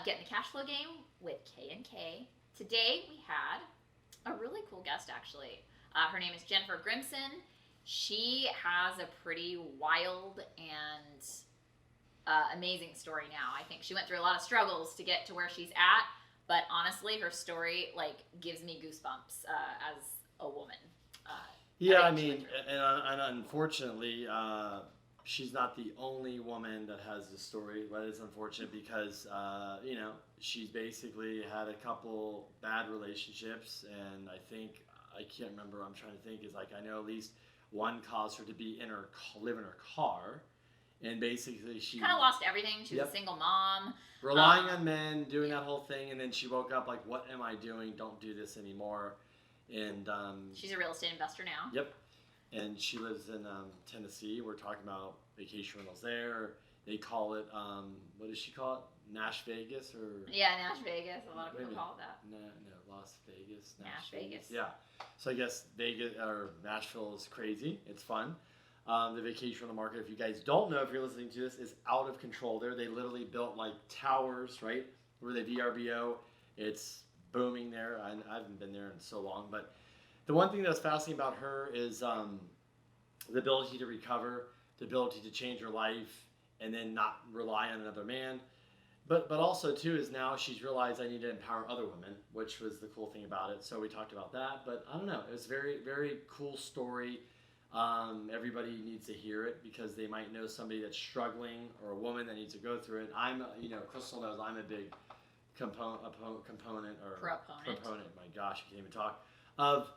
Get in the Cashflow Game with K&K. Today we had a really cool guest, actually. Her name is Jennifer Grimson. She has a pretty wild and amazing story now. I think she went through a lot of struggles to get to where she's at, but honestly, her story gives me goosebumps as a woman. Yeah, I mean, and unfortunately, she's not the only woman that has this story. But it's unfortunate because, she's basically had a couple bad relationships, and I can't remember. I'm trying to think. I know at least one caused her to live in her car, and basically she kind of lost everything. She was a single mom, relying on men, doing that whole thing, and then she woke up like, "What am I doing? Don't do this anymore." And she's a real estate investor now. Yep. And she lives in Tennessee. We're talking about vacation rentals there. They call it, what does she call it? Nash Vegas or? Yeah, Nash Vegas. A lot of people call it that. No, Las Vegas. Nash Vegas. Yeah. So I guess Vegas or Nashville is crazy. It's fun. The vacation rental market, if you guys don't know, if you're listening to this, is out of control there. They literally built like towers, right? Where they VRBO. It's booming there. I haven't been there in so long, but the one thing that's fascinating about her is the ability to recover, the ability to change her life, and then not rely on another man. But also too is now she's realized I need to empower other women, which was the cool thing about it. So we talked about that. But I don't know, it was a very, very cool story. Everybody needs to hear it because they might know somebody that's struggling or a woman that needs to go through it. Crystal knows I'm a big proponent. My gosh, I can't even talk. Of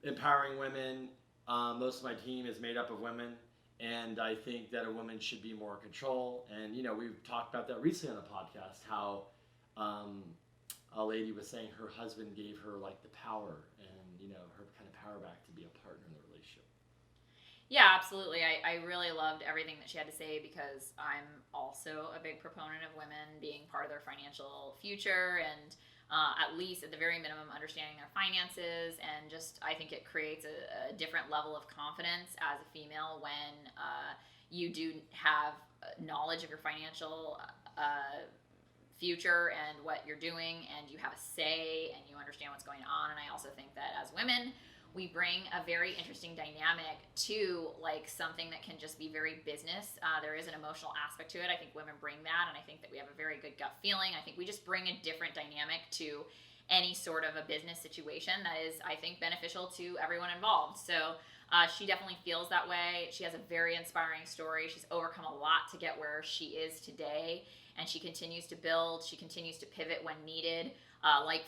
empowering women. Most of my team is made up of women, and I think that a woman should be more in control. And we've talked about that recently on the podcast. How a lady was saying her husband gave her like the power and her kind of power back to be a partner in the relationship. Yeah, absolutely. I really loved everything that she had to say because I'm also a big proponent of women being part of their financial future and at least at the very minimum understanding their finances, and just I think it creates a different level of confidence as a female when you do have knowledge of your financial future and what you're doing, and you have a say and you understand what's going on. And I also think that as women, we bring a very interesting dynamic to something that can just be very business. There is an emotional aspect to it. I think women bring that, and I think that we have a very good gut feeling. I think we just bring a different dynamic to any sort of a business situation that is, I think, beneficial to everyone involved. So she definitely feels that way. She has a very inspiring story. She's overcome a lot to get where she is today, and she continues to build. She continues to pivot when needed.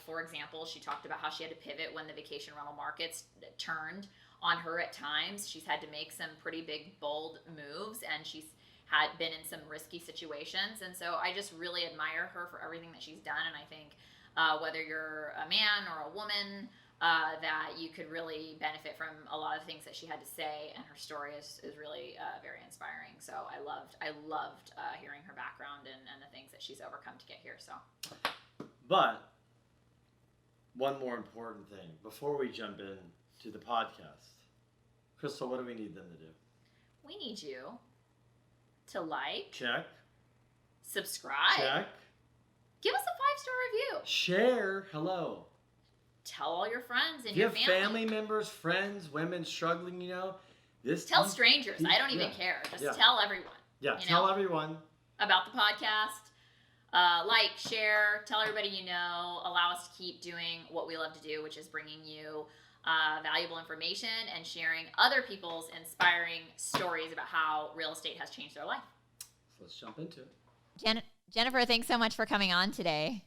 For example, she talked about how she had to pivot when the vacation rental markets turned on her at times. She's had to make some pretty big, bold moves, and she's had been in some risky situations. And so I just really admire her for everything that she's done. And I think whether you're a man or a woman, that you could really benefit from a lot of things that she had to say, and her story is really very inspiring. So I loved hearing her background and the things that she's overcome to get here. So, but one more important thing before we jump in to the podcast. Crystal, what do we need them to do? We need you to like. Check. Subscribe. Check. Give us a 5-star review. Share. Hello. Tell all your friends and if you your have family members, friends, women struggling, Tell strangers. I don't even care. Just tell everyone. Yeah, tell everyone. About the podcast. Share, tell everybody allow us to keep doing what we love to do, which is bringing you valuable information and sharing other people's inspiring stories about how real estate has changed their life. So let's jump into it. Jennifer, thanks so much for coming on today.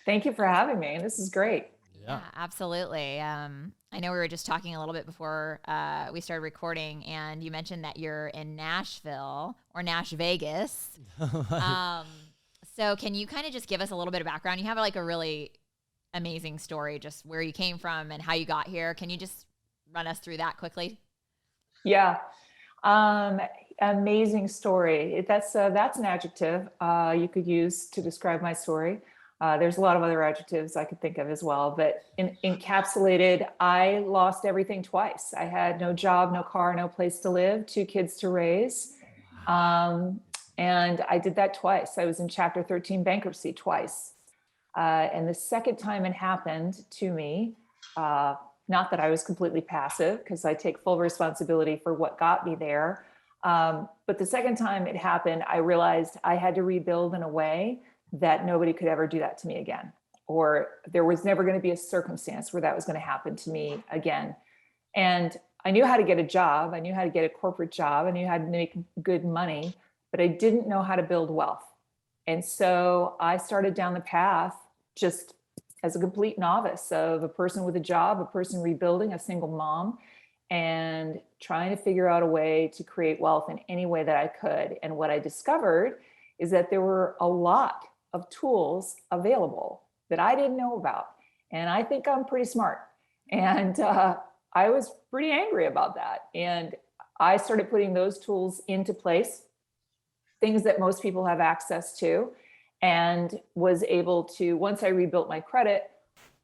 Thank you for having me. This is great. Yeah, absolutely. I know we were just talking a little bit before we started recording, and you mentioned that you're in Nashville or Nash Vegas. So can you kind of just give us a little bit of background? You have a really amazing story, just where you came from and how you got here. Can you just run us through that quickly? Yeah. Amazing story. That's an adjective you could use to describe my story. There's a lot of other adjectives I could think of as well, but encapsulated, I lost everything twice. I had no job, no car, no place to live, 2 kids to raise. And I did that twice. I was in Chapter 13 bankruptcy twice. And the second time it happened to me, not that I was completely passive, because I take full responsibility for what got me there. But the second time it happened, I realized I had to rebuild in a way that nobody could ever do that to me again, or there was never going to be a circumstance where that was going to happen to me again. And I knew how to get a job. I knew how to get a corporate job. I knew how to make good money, but I didn't know how to build wealth. And so I started down the path just as a complete novice of a person with a job, a person rebuilding, a single mom, and trying to figure out a way to create wealth in any way that I could. And what I discovered is that there were a lot of tools available that I didn't know about. And I think I'm pretty smart. And I was pretty angry about that. And I started putting those tools into place, things that most people have access to, and was able to, once I rebuilt my credit,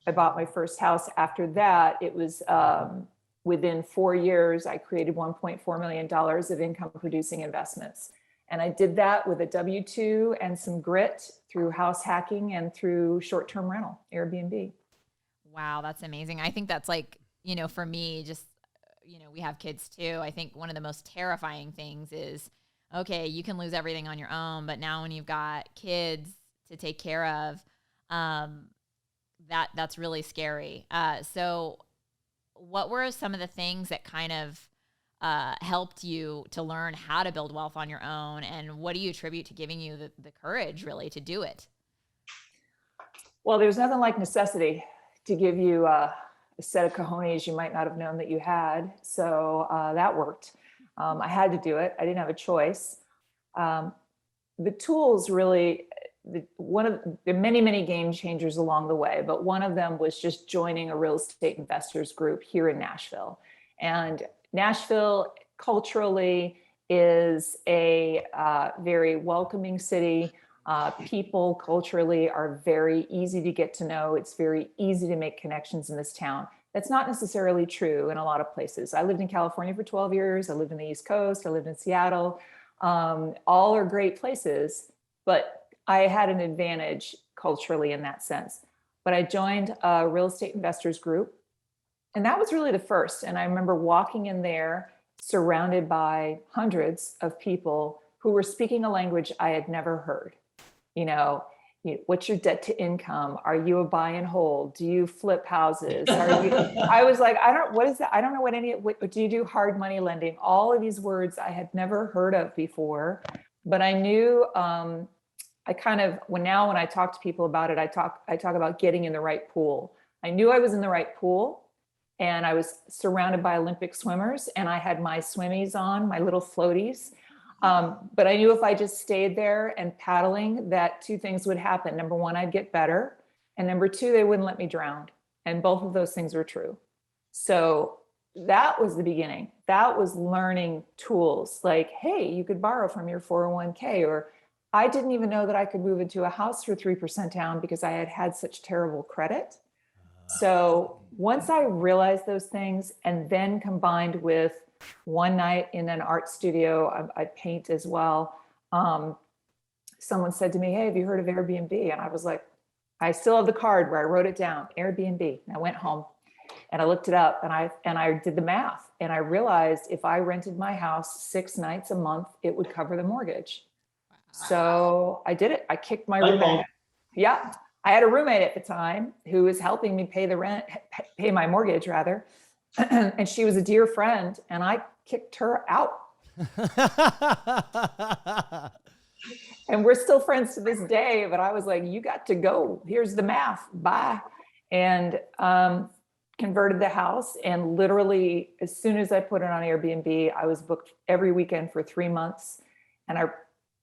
I bought my first house. After that, it was within 4 years, I created $1.4 million of income producing investments. And I did that with a W-2 and some grit through house hacking and through short-term rental, Airbnb. Wow, that's amazing. I think that's like, you know, for me, just, you know, we have kids too. I think one of the most terrifying things is, okay, you can lose everything on your own, but now when you've got kids to take care of, that's really scary. So what were some of the things that kind of helped you to learn how to build wealth on your own? And what do you attribute to giving you the courage really to do it? Well, there's nothing like necessity to give you a set of cojones you might not have known that you had. So that worked. I had to do it. I didn't have a choice. The tools really, there are many, many game changers along the way, but one of them was just joining a real estate investors group here in Nashville. And Nashville culturally is a very welcoming city. People culturally are very easy to get to know. It's very easy to make connections in this town. That's not necessarily true in a lot of places. I lived in California for 12 years. I lived in the East Coast. I lived in Seattle. All are great places, but I had an advantage culturally in that sense. But I joined a real estate investors group, and that was really the first. And I remember walking in there surrounded by hundreds of people who were speaking a language I had never heard. You know, what's your debt to income? Are you a buy and hold? Do you flip houses? I was like, what is that? I don't know what do you do hard money lending? All of these words I had never heard of before, but I knew, when I talk to people about it, I talk about getting in the right pool. I knew I was in the right pool, and I was surrounded by Olympic swimmers, and I had my swimmies on, my little floaties. But I knew if I just stayed there and paddling, that two things would happen. Number one, I'd get better. And number two, they wouldn't let me drown. And both of those things were true. So that was the beginning. That was learning tools like, hey, you could borrow from your 401k, or I didn't even know that I could move into a house for 3% down because I had had such terrible credit. So once I realized those things, and then combined with one night in an art studio, I paint as well. Someone said to me, hey, have you heard of Airbnb? And I was like, I still have the card where I wrote it down, Airbnb. And I went home and I looked it up, and I did the math, and I realized if I rented my house 6 nights a month, it would cover the mortgage. So I did it. I kicked my roommate. Yeah. I had a roommate at the time who was helping me pay my mortgage rather. And she was a dear friend, and I kicked her out. And we're still friends to this day, but I was like, you got to go. Here's the math. Bye. And converted the house. And literally, as soon as I put it on Airbnb, I was booked every weekend for 3 months. And I,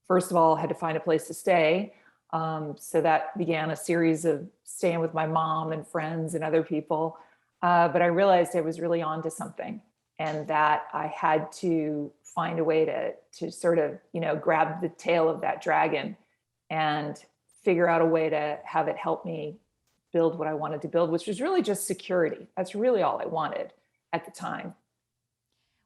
first of all, had to find a place to stay. So that began a series of staying with my mom and friends and other people. But I realized I was really onto something, and that I had to find a way to sort of, grab the tail of that dragon and figure out a way to have it help me build what I wanted to build, which was really just security. That's really all I wanted at the time.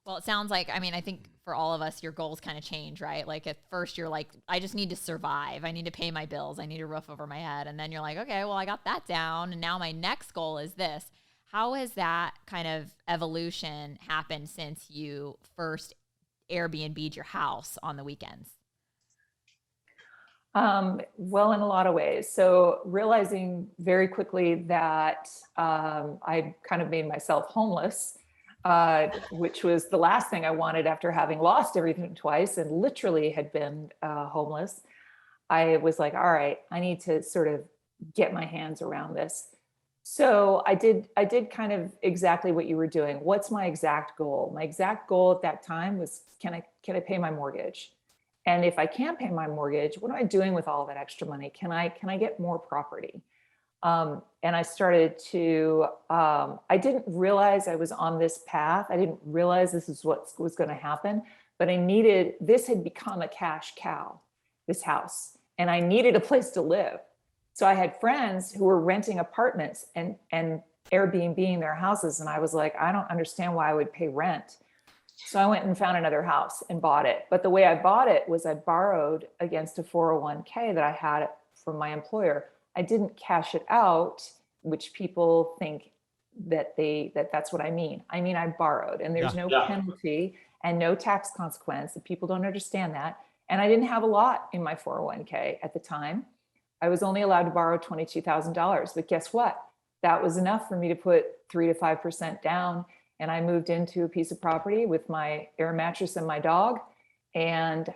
Well, it sounds like, I mean, I think for all of us, your goals kind of change, right? Like at first you're like, I just need to survive. I need to pay my bills. I need a roof over my head. And then you're like, okay, well, I got that down. And now my next goal is this. How has that kind of evolution happened since you first Airbnb'd your house on the weekends? Well, in a lot of ways. So realizing very quickly that I kind of made myself homeless, which was the last thing I wanted after having lost everything twice and literally had been homeless. I was like, all right, I need to sort of get my hands around this. So I did kind of exactly what you were doing. What's my exact goal? My exact goal at that time was, can I pay my mortgage? And if I can't pay my mortgage, what am I doing with all that extra money? Can I get more property? And I started to, I didn't realize I was on this path. I didn't realize this is what was going to happen, but this had become a cash cow, this house, and I needed a place to live. So I had friends who were renting apartments and Airbnb-ing their houses. And I was like, I don't understand why I would pay rent. So I went and found another house and bought it. But the way I bought it was I borrowed against a 401k that I had from my employer. I didn't cash it out, which people think that's what I mean. I mean, I borrowed, and there's no penalty and no tax consequence. People don't understand that. And I didn't have a lot in my 401k at the time. I was only allowed to borrow $22,000, but guess what? That was enough for me to put 3 to 5% down. And I moved into a piece of property with my air mattress and my dog and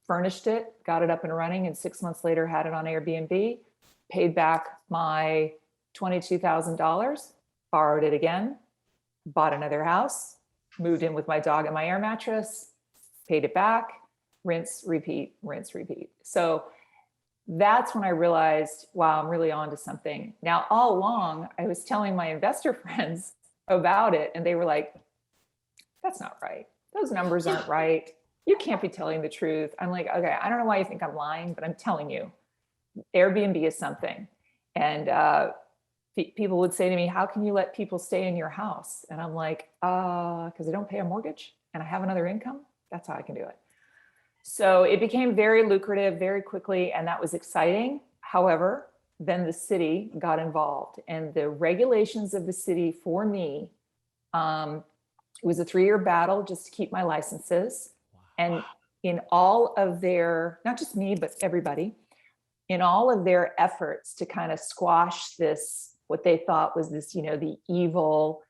furnished it, got it up and running. And 6 months later, had it on Airbnb, paid back my $22,000, borrowed it again, bought another house, moved in with my dog and my air mattress, paid it back, rinse, repeat, rinse, repeat. So that's when I realized, wow, I'm really onto something. Now, all along, I was telling my investor friends about it, and they were like, that's not right. Those numbers aren't right. You can't be telling the truth. I'm like, okay, I don't know why you think I'm lying, but I'm telling you, Airbnb is something. And people would say to me, how can you let people stay in your house? And I'm like, because I don't pay a mortgage and I have another income. That's how I can do it. So it became very lucrative very quickly, and that was exciting. However, then the city got involved, and the regulations of the city for me, it was a 3-year battle just to keep my licenses. Wow. And in all of their, not just me, but everybody, in all of their efforts to kind of squash this, what they thought was this, the evil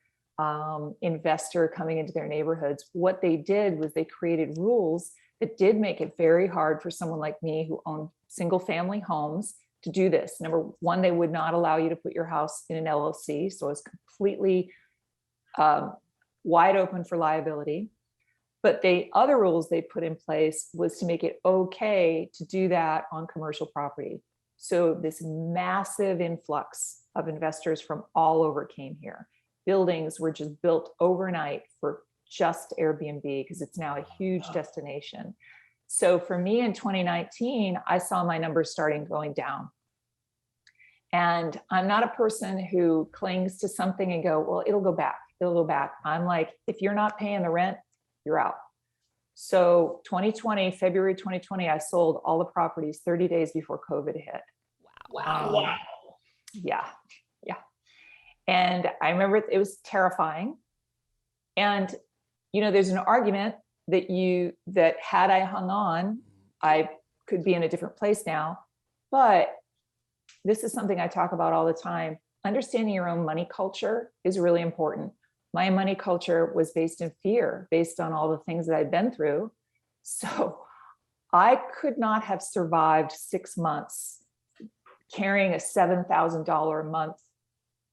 investor coming into their neighborhoods, what they did was they created rules that did make it very hard for someone like me who owned single family homes to do this. Number one, they would not allow you to put your house in an LLC. So it's completely wide open for liability. But the other rules they put in place was to make it okay to do that on commercial property. So this massive influx of investors from all over came here. Buildings were just built overnight for just Airbnb because it's now a huge destination. So for me in 2019, I saw my numbers starting going down. And I'm not a person who clings to something and go, well, it'll go back. It'll go back. I'm like, if you're not paying the rent, you're out. So February 2020, I sold all the properties 30 days before COVID hit. Wow. Yeah. And I remember it was terrifying. And, there's an argument that had I hung on, I could be in a different place now. But this is something I talk about all the time. Understanding your own money culture is really important. My money culture was based in fear, based on all the things that I'd been through. So I could not have survived 6 months carrying a $7,000 a month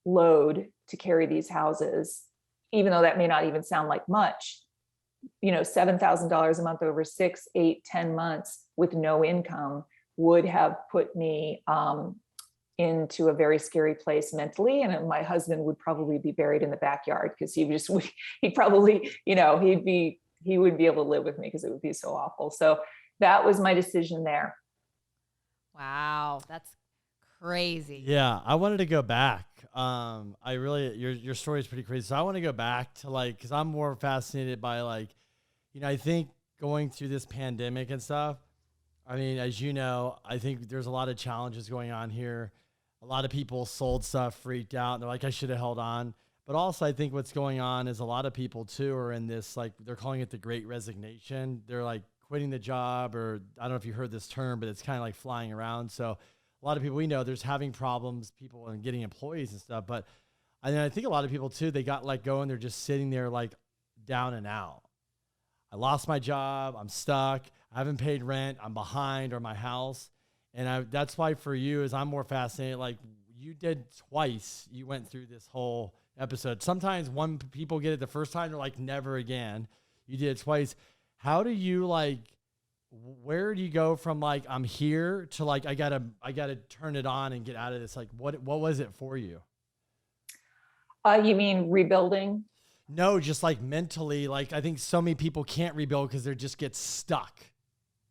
load to carry these houses, even though that may not even sound like much. $7,000 a month over 6, 8, 10 months with no income would have put me into a very scary place mentally. And my husband would probably be buried in the backyard because he probably, he wouldn't be able to live with me because it would be so awful. So that was my decision there. Wow. That's crazy. Yeah. I wanted to go back I really, your story is pretty crazy. So I want to go back to like, cause I'm more fascinated by like, I think going through this pandemic and stuff, I mean, as you know, I think there's a lot of challenges going on here. A lot of people sold stuff, freaked out. And they're like, I should have held on. But also I think what's going on is a lot of people too are in this, like they're calling it the Great Resignation. They're like quitting the job, or I don't know if you heard this term, but it's kind of like flying around. So a lot of people we know there's having problems, people and getting employees and stuff. But I think a lot of people too, they got let go and they're just sitting there like down and out. I lost my job. I'm stuck. I haven't paid rent. I'm behind, or my house. And that's why for you is I'm more fascinated. Like you did twice. You went through this whole episode. Sometimes people get it the first time, they're like, never again. You did it twice. How do you like, where do you go from like, I'm here to like, I gotta turn it on and get out of this? Like what was it for you? You mean rebuilding? No, just like mentally, like I think so many people can't rebuild because they just get stuck.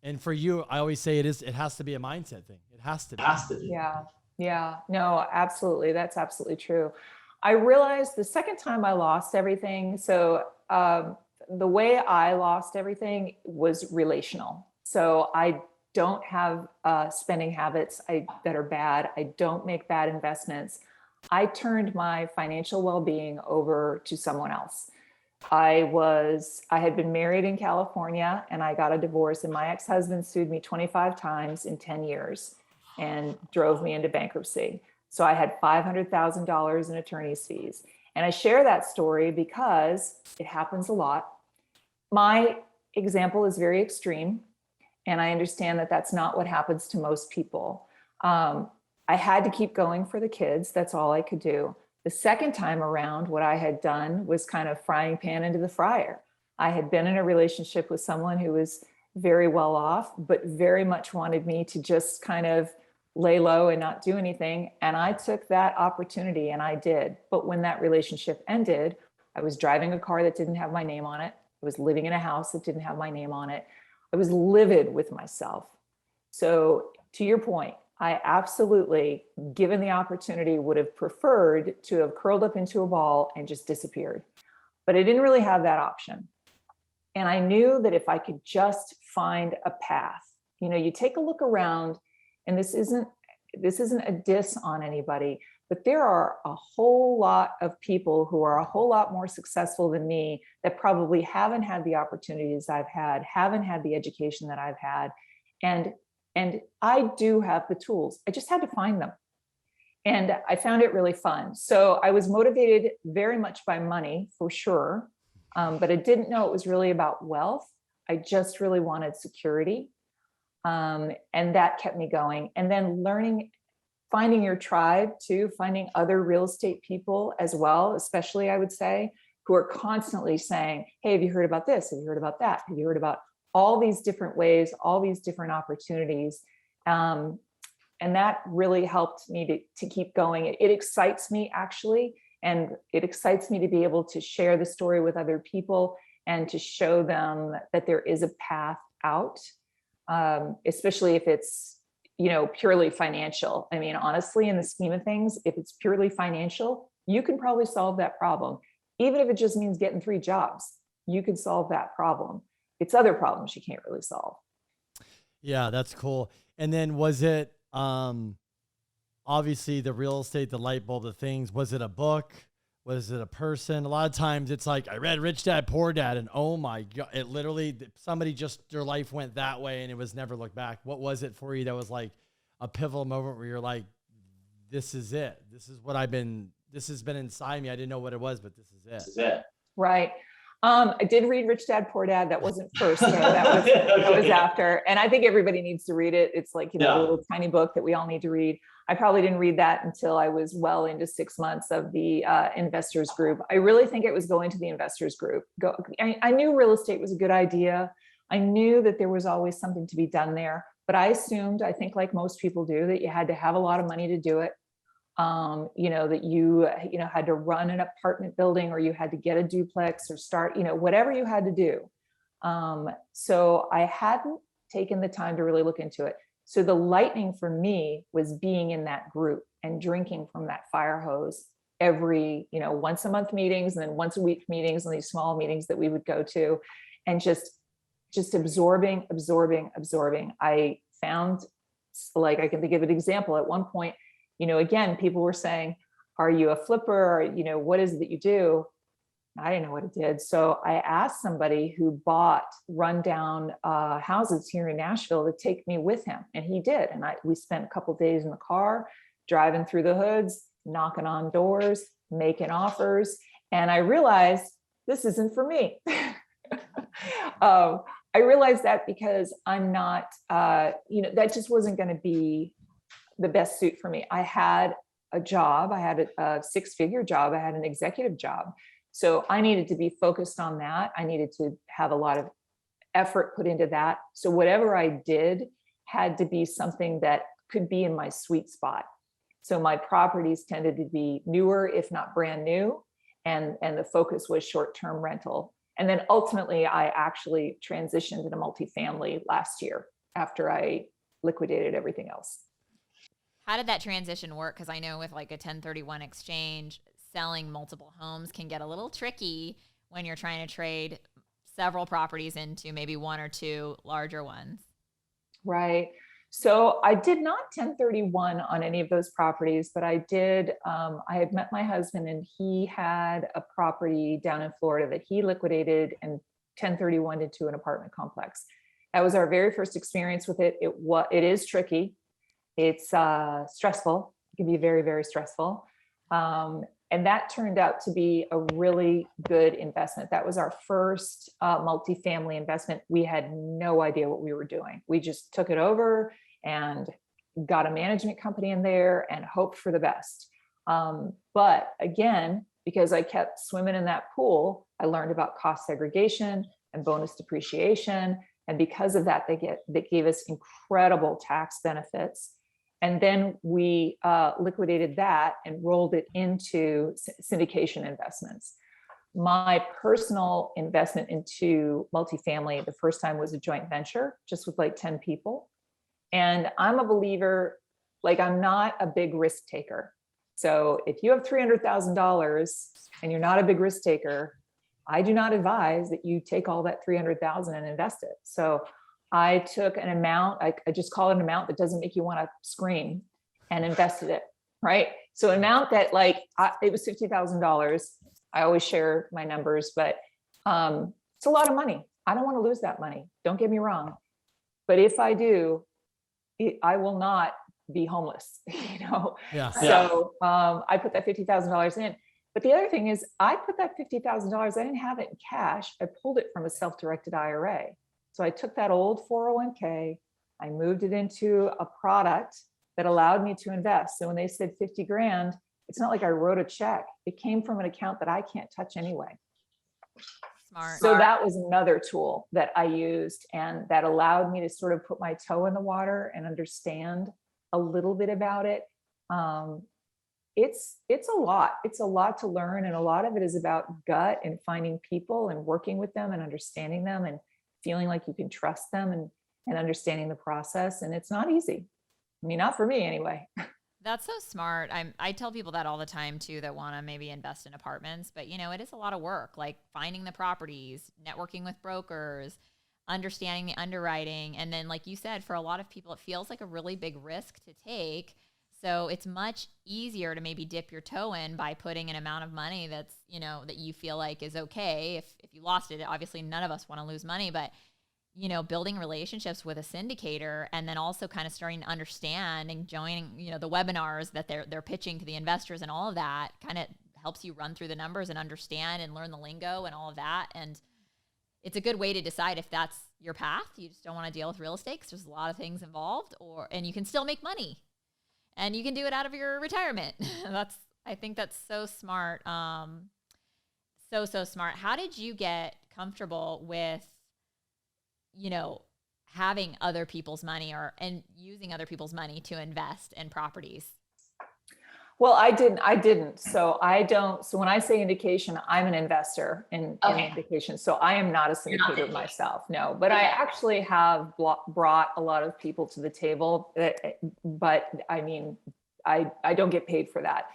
And for you, I always say it has to be a mindset thing. It has to be. Yeah. Yeah. No, absolutely. That's absolutely true. I realized the second time I lost everything. So the way I lost everything was relational. So I don't have spending habits that are bad. I don't make bad investments. I turned my financial well-being over to someone else. I had been married in California and I got a divorce, and my ex-husband sued me 25 times in 10 years and drove me into bankruptcy. So I had $500,000 in attorney's fees. And I share that story because it happens a lot. My example is very extreme, and I understand that that's not what happens to most people. I had to keep going for the kids. That's all I could do. The second time around, what I had done was kind of frying pan into the fryer. I had been in a relationship with someone who was very well off, but very much wanted me to just kind of lay low and not do anything. And I took that opportunity and I did. But when that relationship ended, I was driving a car that didn't have my name on it. I was living in a house that didn't have my name on it. I was livid with myself. So to your point, I absolutely, given the opportunity, would have preferred to have curled up into a ball and just disappeared. But I didn't really have that option. And I knew that if I could just find a path, you take a look around, and this isn't a diss on anybody, but there are a whole lot of people who are a whole lot more successful than me that probably haven't had the opportunities I've had, haven't had the education that I've had. And I do have the tools. I just had to find them. And I found it really fun. So I was motivated very much by money, for sure. But I didn't know it was really about wealth. I just really wanted security. And that kept me going. And then finding your tribe too, finding other real estate people as well, especially I would say, who are constantly saying, hey, have you heard about this? Have you heard about that? Have you heard about all these different ways, all these different opportunities? And that really helped me to keep going. It excites me actually. And it excites me to be able to share the story with other people and to show them that there is a path out, especially if it's, purely financial. I mean, honestly, in the scheme of things, if it's purely financial, you can probably solve that problem. Even if it just means getting 3 jobs, you can solve that problem. It's other problems you can't really solve. Yeah, that's cool. And then was it, obviously the real estate, the light bulb, the things, was it a book? Was it a person? A lot of times it's like, I read Rich Dad, Poor Dad, and oh my God, it literally, somebody just, their life went that way and it was never looked back. What was it for you that was like a pivotal moment where you're like, this is it. This has been inside me. I didn't know what it was, but this is it. Right. I did read Rich Dad, Poor Dad. That wasn't first, though. That was after. And I think everybody needs to read it. It's like, a little tiny book that we all need to read. I probably didn't read that until I was well into 6 months of the investors group. I really think it was going to the investors group. I knew real estate was a good idea. I knew that there was always something to be done there, but I assumed, I think like most people do, that you had to have a lot of money to do it. That you had to run an apartment building, or you had to get a duplex or start, whatever you had to do. So I hadn't taken the time to really look into it. So the lightning for me was being in that group, and drinking from that fire hose every, once a month meetings, and then once a week meetings, and these small meetings that we would go to, and just absorbing. I found, like, I can give an example. At one point, again, people were saying, are you a flipper? Or, what is it that you do? I didn't know what it did. So I asked somebody who bought rundown houses here in Nashville to take me with him. And he did. And we spent a couple of days in the car, driving through the hoods, knocking on doors, making offers. And I realized this isn't for me. I realized that because I'm not, that just wasn't going to be the best suit for me. I had a job, I had a six-figure job, I had an executive job. So I needed to be focused on that. I needed to have a lot of effort put into that. So whatever I did had to be something that could be in my sweet spot. So my properties tended to be newer, if not brand new. And the focus was short-term rental. And then ultimately, I actually transitioned into multifamily last year after I liquidated everything else. How did that transition work? Because I know with like a 1031 exchange, selling multiple homes can get a little tricky when you're trying to trade several properties into maybe one or two larger ones. Right. So I did not 1031 on any of those properties, but I did. I had met my husband, and he had a property down in Florida that he liquidated and 1031 into an apartment complex. That was our very first experience with it. It is tricky. It's stressful. It can be very, very stressful. And that turned out to be a really good investment. That was our first multifamily investment. We had no idea what we were doing. We just took it over and got a management company in there and hoped for the best. But again, because I kept swimming in that pool, I learned about cost segregation and bonus depreciation. And because of that, they gave us incredible tax benefits. And then we liquidated that and rolled it into syndication investments. My personal investment into multifamily the first time was a joint venture, just with like 10 people. And I'm a believer, like, I'm not a big risk taker. So if you have $300,000 and you're not a big risk taker, I do not advise that you take all that $300,000 and invest it. So I took an amount, I just call it an amount that doesn't make you want to scream, and invested it, right? So an amount that it was $50,000. I always share my numbers, but it's a lot of money. I don't want to lose that money. Don't get me wrong. But if I do, I will not be homeless, Yeah. So I put that $50,000 in. But the other thing is, I put that $50,000, I didn't have it in cash. I pulled it from a self-directed IRA. So I took that old 401k, I moved it into a product that allowed me to invest. So when they said 50 grand, it's not like I wrote a check. It came from an account that I can't touch anyway. Smart. So that was another tool that I used, and that allowed me to sort of put my toe in the water and understand a little bit about it. It's a lot. It's a lot to learn. And a lot of it is about gut and finding people and working with them and understanding them and feeling like you can trust them and understanding the process. And it's not easy. I mean, not for me anyway. That's so smart. I tell people that all the time too, that want to maybe invest in apartments, but it is a lot of work, like finding the properties, networking with brokers, understanding the underwriting. And then, like you said, for a lot of people, it feels like a really big risk to take. So it's much easier to maybe dip your toe in by putting an amount of money that's, that you feel like is okay. If you lost it, obviously none of us want to lose money, but, building relationships with a syndicator, and then also kind of starting to understand and joining, the webinars that they're pitching to the investors and all of that kind of helps you run through the numbers and understand and learn the lingo and all of that. And it's a good way to decide if that's your path. You just don't want to deal with real estate because there's a lot of things involved, and you can still make money. And you can do it out of your retirement. I think that's so smart. So smart. How did you get comfortable with, having other people's money and using other people's money to invest in properties? Well, I didn't. So I don't. So when I say indication, I'm an investor in indication. So I am not a syndicator myself. No, but I actually have brought a lot of people to the table. But I mean, I don't get paid for that.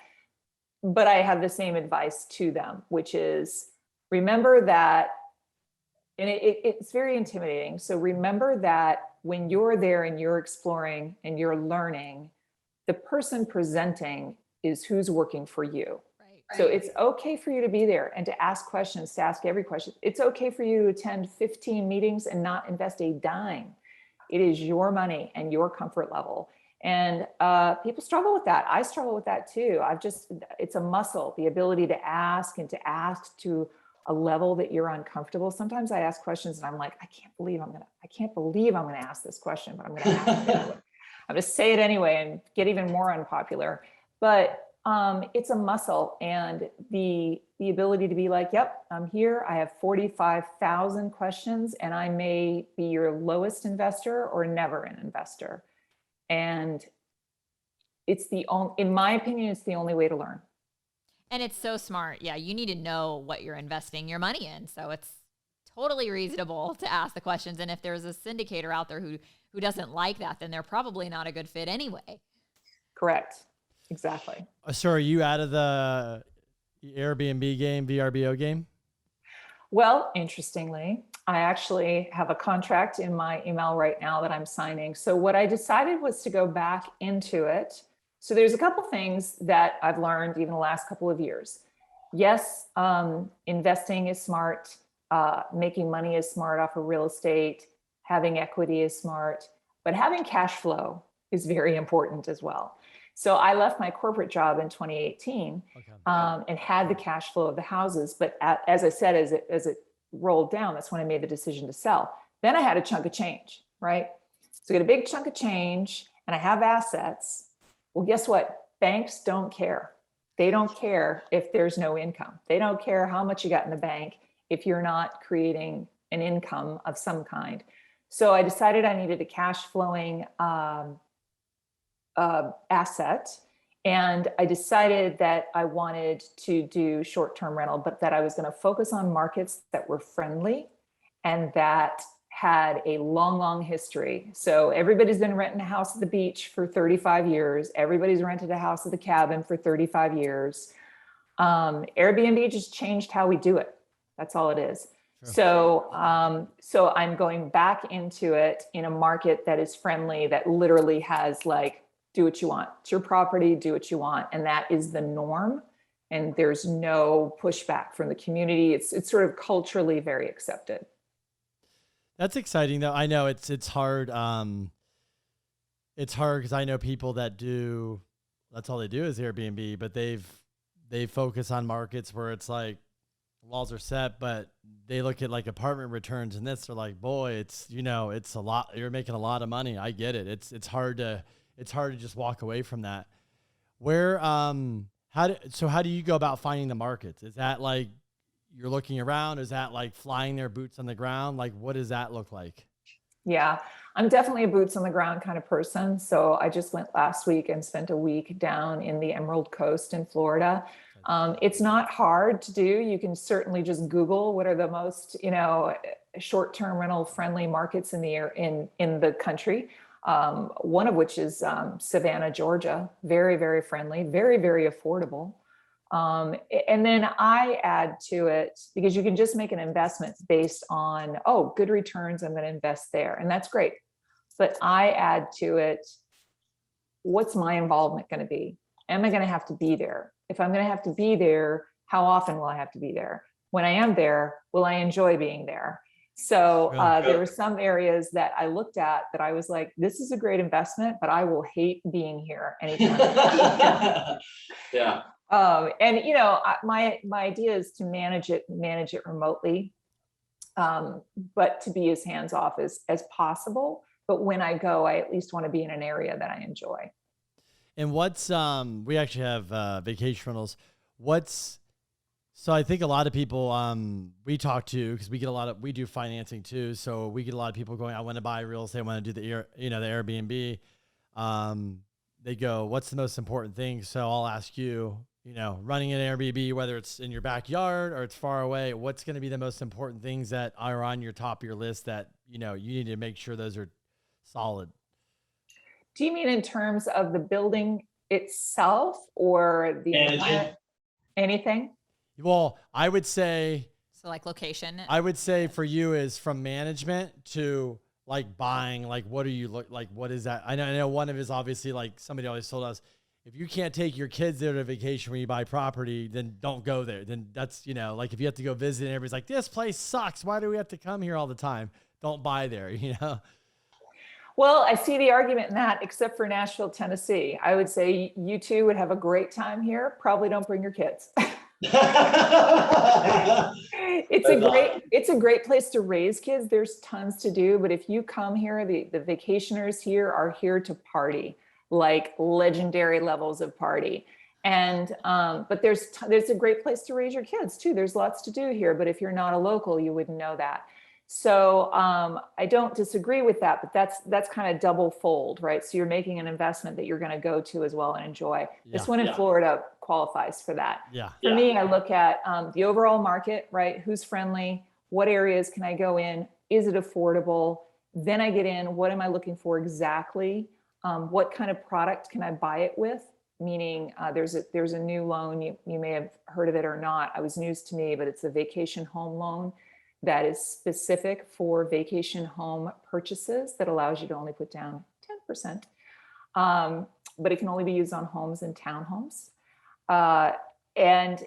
But I have the same advice to them, which is remember that, and it's very intimidating. So remember that when you're there and you're exploring and you're learning, the person presenting is who's working for you. Right. So it's okay for you to be there and to ask questions, to ask every question. It's okay for you to attend 15 meetings and not invest a dime. It is your money and your comfort level. And people struggle with that. I struggle with that too. It's a muscle, the ability to ask and to ask to a level that you're uncomfortable. Sometimes I ask questions and I'm like, I can't believe I'm gonna ask this question, but I'm gonna ask it anyway. I'm gonna say it anyway and get even more unpopular. But it's a muscle, and the ability to be like, yep, I'm here. I have 45,000 questions, and I may be your lowest investor or never an investor. And in my opinion, it's the only way to learn. And it's so smart. Yeah, you need to know what you're investing your money in. So it's totally reasonable to ask the questions. And if there's a syndicator out there who doesn't like that, then they're probably not a good fit anyway. Correct. Exactly. So are you out of the Airbnb game, VRBO game? Well, interestingly, I actually have a contract in my email right now that I'm signing. So what I decided was to go back into it. So there's a couple things that I've learned even the last couple of years. Yes, investing is smart. Making money is smart off of real estate. Having equity is smart. But having cash flow is very important as well. So I left my corporate job in 2018 and had the cash flow of the houses. But as I said, as it rolled down, that's when I made the decision to sell. Then I had a chunk of change, right? So I got a big chunk of change and I have assets. Well, guess what? Banks don't care. They don't care if there's no income. They don't care how much you got in the bank if you're not creating an income of some kind. So I decided I needed a cash flowing asset. And I decided that I wanted to do short-term rental, but that I was going to focus on markets that were friendly and that had a long, long history. So everybody's been renting a house at the beach for 35 years. Everybody's rented a house at the cabin for 35 years. Airbnb just changed how we do it. That's all it is. Sure. So I'm going back into it in a market that is friendly, that literally has like, do what you want. It's your property, do what you want. And that is the norm. And there's no pushback from the community. It's sort of culturally very accepted. That's exciting though. I know it's hard. It's hard because I know people that that's all they do is Airbnb, but they focus on markets where it's like walls are set, but they look at like apartment returns and this, they're like, boy, it's a lot. You're making a lot of money. I get it. It's hard to just walk away from that. Where, how do you go about finding the markets? Is that like you're looking around? Is that like flying their boots on the ground? Like, what does that look like? Yeah, I'm definitely a boots on the ground kind of person. So I just went last week and spent a week down in the Emerald Coast in Florida. It's not hard to do. You can certainly just Google what are the most, short-term rental friendly markets in the country. One of which is Savannah, Georgia. Very, very friendly, very, very affordable. And then I add to it because you can just make an investment based on, good returns, I'm going to invest there. And that's great. But I add to it, what's my involvement going to be? Am I going to have to be there? If I'm going to have to be there, how often will I have to be there? When I am there, will I enjoy being there? So there were some areas that I looked at that I was like, this is a great investment, but I will hate being here anytime. Yeah. And my idea is to manage it remotely, but to be as hands off as possible. But when I go, I at least want to be in an area that I enjoy. And what's we actually have vacation rentals. So I think a lot of people we talk to, because we do financing too. So we get a lot of people going, I want to buy real estate, I want to do the Airbnb. They go, what's the most important thing? So I'll ask you, running an Airbnb, whether it's in your backyard or it's far away, what's going to be the most important things that are on your top of your list that, you need to make sure those are solid? Do you mean in terms of the building itself or the Management. anything? Well, I would say So like location. for you is from management to like buying, like what are you like what is that? I know one of his obviously like somebody always told us, if you can't take your kids there to vacation when you buy property, then don't go there. Then that's, like if you have to go visit and everybody's like, this place sucks, why do we have to come here all the time? Don't buy there, Well, I see the argument in that, except for Nashville, Tennessee. I would say you two would have a great time here. Probably don't bring your kids. It's a great place to raise kids. There's tons to do, but if you come here, the vacationers here are here to party, like legendary levels of party. And but there's a great place to raise your kids too. There's lots to do here, but if you're not a local, you wouldn't know that. So I don't disagree with that, but that's kind of double fold, right? So you're making an investment that you're going to go to as well and enjoy. This one in Florida qualifies for that. For me, I look at the overall market, right? Who's friendly? What areas can I go in? Is it affordable? Then I get in, what am I looking for exactly? What kind of product can I buy it with? Meaning there's a new loan, you may have heard of it or not. It was news to me, but it's a vacation home loan that is specific for vacation home purchases that allows you to only put down 10%. But it can only be used on homes and townhomes. And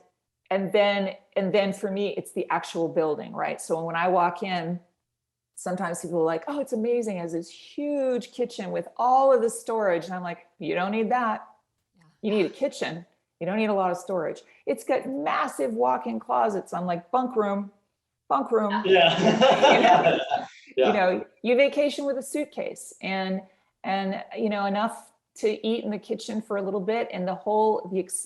then for me, it's the actual building, right? So when I walk in, sometimes people are like, oh, it's amazing. It has this huge kitchen with all of the storage. And I'm like, you don't need that. You need a kitchen. You don't need a lot of storage. It's got massive walk-in closets. I'm like, bunk room. Yeah. You vacation with a suitcase and enough to eat in the kitchen for a little bit, and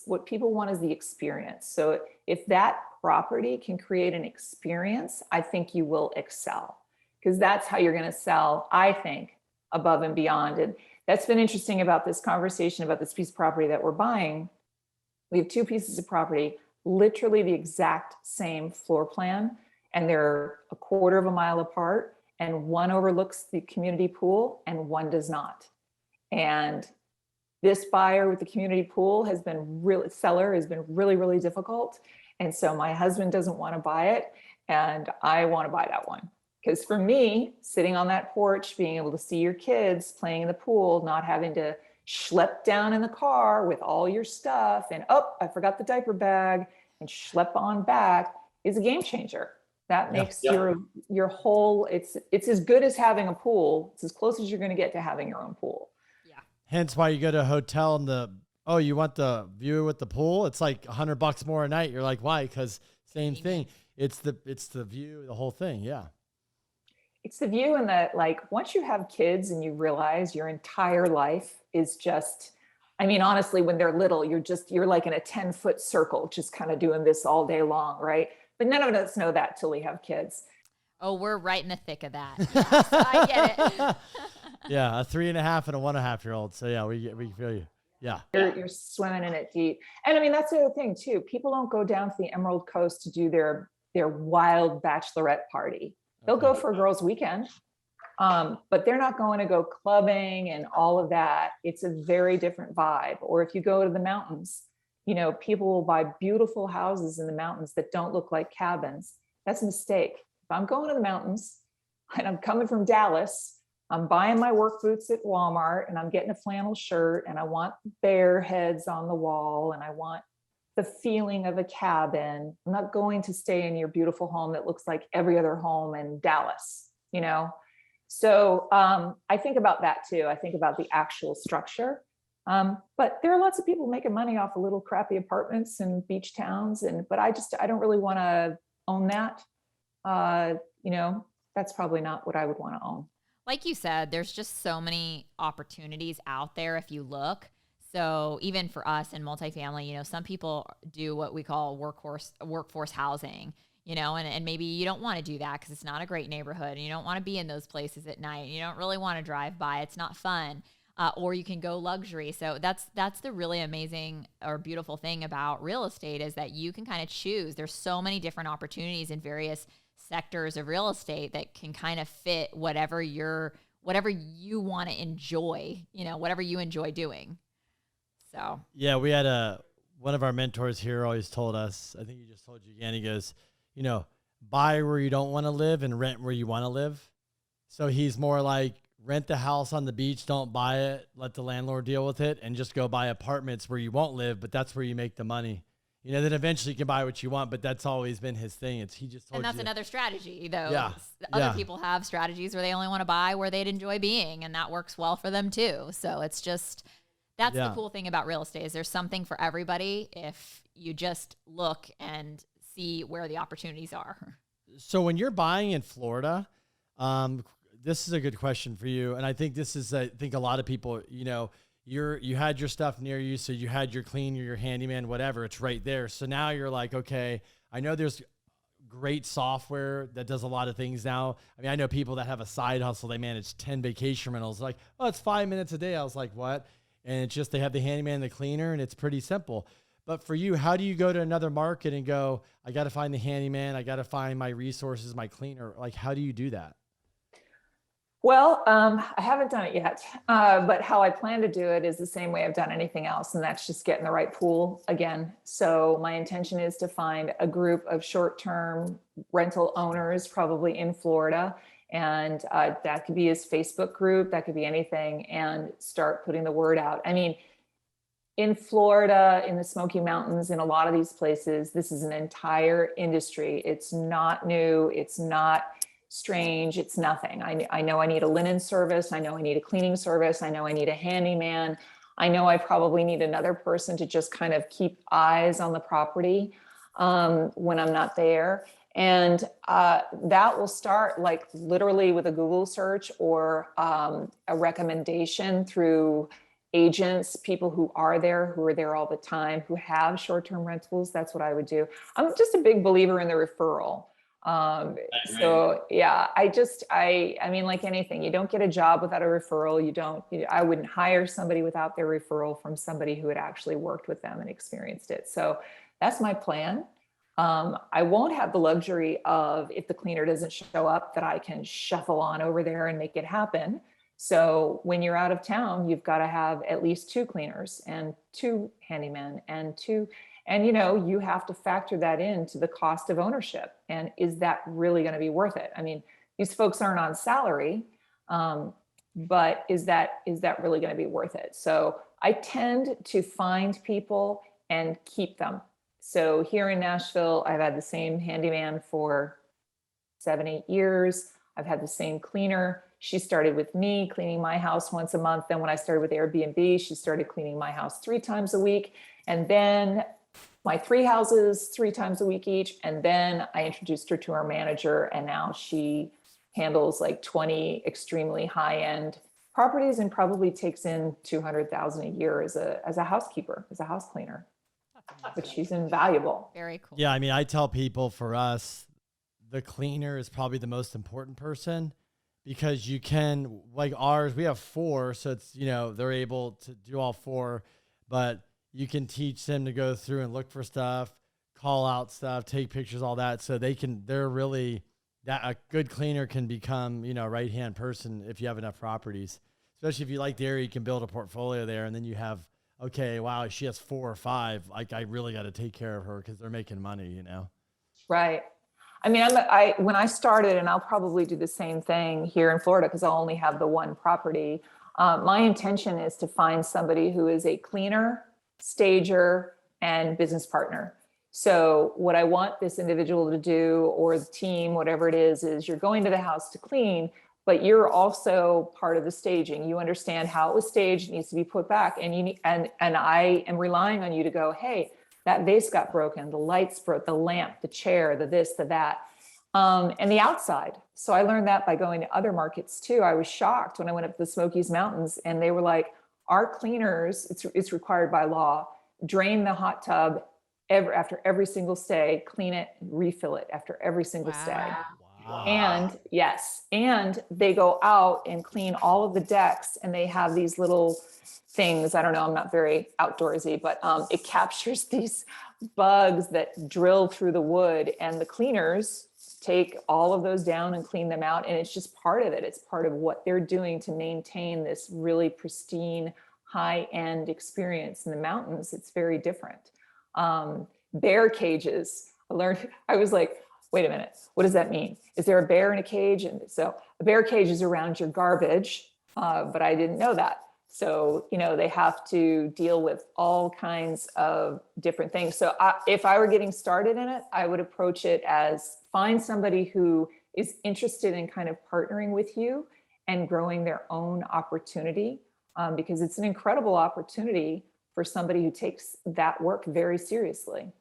what people want is the experience. So if that property can create an experience, I think you will excel, because that's how you're going to sell, I think, above and beyond. And that's been interesting about this conversation about this piece of property that we're buying. We have two pieces of property, literally the exact same floor plan, and they're a quarter of a mile apart, and one overlooks the community pool and one does not. And this buyer with the community pool seller has been really, really difficult. And so my husband doesn't want to buy it, and I want to buy that one. Because for me, sitting on that porch, being able to see your kids playing in the pool, not having to schlep down in the car with all your stuff and, oh, I forgot the diaper bag, and schlep on back, is a game changer. That makes your whole, it's as good as having a pool. It's as close as you're going to get to having your own pool. Yeah. Hence why you go to a hotel and you want the view with the pool? It's like $100 more a night. You're like, why? Because same thing. It's the view, the whole thing. Yeah. It's the view, and that, like, once you have kids and you realize your entire life is just, I mean, honestly, when they're little, you're like in a 10-foot circle, just kind of doing this all day long, right? But none of us know that till we have kids. Oh, we're right in the thick of that. Yes, I get it. Yeah, a 3.5 and a 1.5-year-old. So yeah, we feel you. Yeah. You're swimming in it deep. And I mean, that's the other thing too. People don't go down to the Emerald Coast to do their wild bachelorette party. They'll go for a girls' weekend, but they're not going to go clubbing and all of that. It's a very different vibe. Or if you go to the mountains, people will buy beautiful houses in the mountains that don't look like cabins. That's a mistake. If I'm going to the mountains and I'm coming from Dallas, I'm buying my work boots at Walmart and I'm getting a flannel shirt and I want bear heads on the wall and I want the feeling of a cabin. I'm not going to stay in your beautiful home that looks like every other home in Dallas, So I think about that too. I think about the actual structure. But there are lots of people making money off of little crappy apartments and beach towns. But I don't really want to own that. That's probably not what I would want to own. Like you said, there's just so many opportunities out there if you look. So even for us in multifamily, some people do what we call workforce housing, and maybe you don't want to do that because it's not a great neighborhood and you don't want to be in those places at night. You don't really want to drive by. It's not fun. Or you can go luxury. So that's the really amazing or beautiful thing about real estate, is that you can kind of choose. There's so many different opportunities in various sectors of real estate that can kind of fit whatever you want to enjoy, whatever you enjoy doing. So Yeah, we had one of our mentors here always told us, I think he just told you again, he goes, buy where you don't want to live and rent where you want to live. So he's more like rent the house on the beach, don't buy it, let the landlord deal with it, and just go buy apartments where you won't live, but that's where you make the money. Then eventually you can buy what you want, but that's always been his thing. He just told and that's you. another strategy, though. Yeah. Other people have strategies where they only want to buy where they'd enjoy being, and that works well for them too. So it's just, that's the cool thing about real estate is there's something for everybody if you just look and see where the opportunities are. So when you're buying in Florida, this is a good question for you. And I think this is, I think a lot of people, you had your stuff near you. So you had your cleaner, your handyman, whatever, it's right there. So now you're like, okay, I know there's great software that does a lot of things now. I mean, I know people that have a side hustle, they manage 10 vacation rentals. Like, oh, it's 5 minutes a day. I was like, what? And it's just, they have the handyman and the cleaner, and it's pretty simple. But for you, how do you go to another market and go, I got to find the handyman, I got to find my resources, my cleaner? Like, how do you do that? Well, I haven't done it yet, but how I plan to do it is the same way I've done anything else, and that's just get in the right pool again. So my intention is to find a group of short-term rental owners, probably in Florida, and that could be his Facebook group, that could be anything, and start putting the word out. I mean, in Florida, in the Smoky Mountains, in a lot of these places, this is an entire industry. It's not new. It's not strange. It's nothing. I know I need a linen service. I know I need a cleaning service. I know I need a handyman. I know I probably need another person to just kind of keep eyes on the property when I'm not there. And that will start like literally with a Google search or a recommendation through agents, people who are there all the time, who have short-term rentals. That's what I would do. I'm just a big believer in the referral. So yeah, I mean, like anything, you don't get a job without a referral. I wouldn't hire somebody without their referral from somebody who had actually worked with them and experienced it. So that's my plan. I won't have the luxury of, if the cleaner doesn't show up, that I can shuffle on over there and make it happen. So when you're out of town, you've got to have at least 2 cleaners and 2 handymen and you have to factor that into the cost of ownership. And is that really going to be worth it? I mean, these folks aren't on salary, but is that really going to be worth it? So I tend to find people and keep them. So here in Nashville, I've had the same handyman for 7-8 years. I've had the same cleaner. She started with me cleaning my house once a month. Then when I started with Airbnb, she started cleaning my house 3 times a week. And then my 3 houses 3 times a week each. And then I introduced her to our manager, and now she handles like 20 extremely high-end properties and probably takes in $200,000 a year as a housekeeper, as a house cleaner. But she's invaluable. Very cool. Yeah, I mean, I tell people, for us, the cleaner is probably the most important person, because you can, like ours, we have 4, so it's, they're able to do all 4, but you can teach them to go through and look for stuff, call out stuff, take pictures, all that. So they're really, that a good cleaner can become, right-hand person if you have enough properties, especially if you like the area, you can build a portfolio there. And then you have, okay, wow, she has 4 or 5. Like, I really got to take care of her because they're making money, Right. I mean, when I started, and I'll probably do the same thing here in Florida because I'll only have the 1 property. My intention is to find somebody who is a cleaner, stager, and business partner. So what I want this individual to do, or the team, whatever it is you're going to the house to clean, but you're also part of the staging. You understand how it was staged, it needs to be put back. And I am relying on you to go, hey, that vase got broken, the lights broke, the lamp, the chair, the this, the that, and the outside. So I learned that by going to other markets too. I was shocked when I went up to the Smokies Mountains, and they were like, our cleaners, it's required by law, drain the hot tub after every single stay, clean it, refill it after every single stay. Wow. And yes, and they go out and clean all of the decks, and they have these little things. I don't know, I'm not very outdoorsy, but it captures these bugs that drill through the wood, and the cleaners take all of those down and clean them out. And it's just part of it. It's part of what they're doing to maintain this really pristine, high-end experience in the mountains, it's very different. Bear cages. I was like, wait a minute, what does that mean? Is there a bear in a cage? And so a bear cage is around your garbage, but I didn't know that. So, they have to deal with all kinds of different things. So if I were getting started in it, I would approach it as find somebody who is interested in kind of partnering with you and growing their own opportunity, because it's an incredible opportunity for somebody who takes that work very seriously.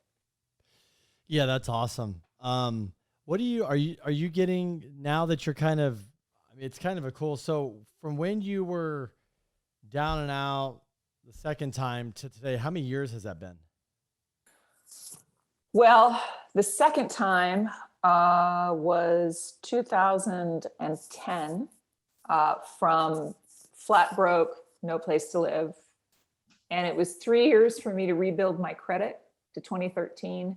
Yeah, that's awesome. What are you getting now that you're kind of, I mean, it's kind of a cool, so from when you were down and out the second time to today, how many years has that been? Well, the second time was 2010, from flat broke, no place to live. And it was 3 years for me to rebuild my credit to 2013.